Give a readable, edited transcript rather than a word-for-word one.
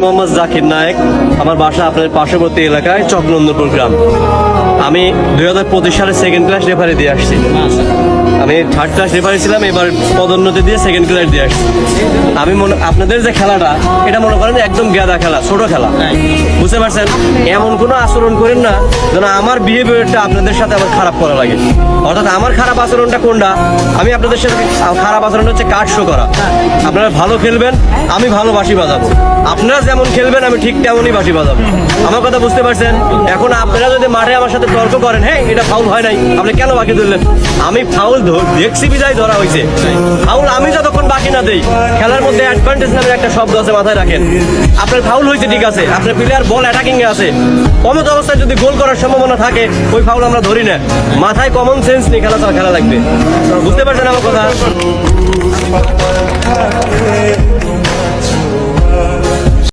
মোহাম্মদ জাকির নায়েক, আমার বাসা আপনার পার্শ্ববর্তী এলাকায় চকনন্দপুর গ্রাম। আমি 2025 সালে সেকেন্ড ক্লাস রেফারি দিয়ে আসছি। আমি থার্ড ক্লাস রেফারি ছিলাম, এবার পদোন্নতি দিয়ে সেকেন্ড ক্লাস দিয়ে আসছি। আমি আপনাদের যে খেলাটা, এটা মনে করেন একদম গেদা খেলা, ছোট খেলা, বুঝতে পারছেন? এমন কোনো আচরণ করেন না যেন আমার বিহেভিয়ারটা আপনাদের সাথে আবার খারাপ করা লাগে। অর্থাৎ আমার খারাপ আচরণটা কোনটা? আমি আপনাদের সাথে খারাপ আচরণটা হচ্ছে কার্ড শো করা। আপনারা ভালো খেলবেন, আমি ভালো বাঁশি বাজাবো। আপনারা যেমন খেলবেন আমি ঠিক তেমনই বাঁশি বাজাবো। আমার কথা বুঝতে পারছেন? এখন আপনারা যদি মাঠে আমার সাথে তর্ক করেন, হ্যাঁ এটা ফাউল হয় নাই, আপনি কেন বাকি ধরলেন? আমি ফাউল দেখছি বিদায় ধরা হয়েছে। ফাউল আমি যতক্ষণ বাকি না দেই, খেলার মধ্যে অ্যাডভান্টেজ নামের একটা শব্দ আছে, মাথায় রাখেন। আপনার ফাউল হয়েছে ঠিক আছে, আপনার প্লেয়ার বল অ্যাটাকিং এ আছে, কমত অবস্থায় যদি গোল করার সম্ভাবনা থাকে, ওই ফাউল আমরা ধরি না। মাথায় কমন সেন্স নিয়ে খেলা খেলা লাগবে। বুঝতে পারছেন আমার কথা?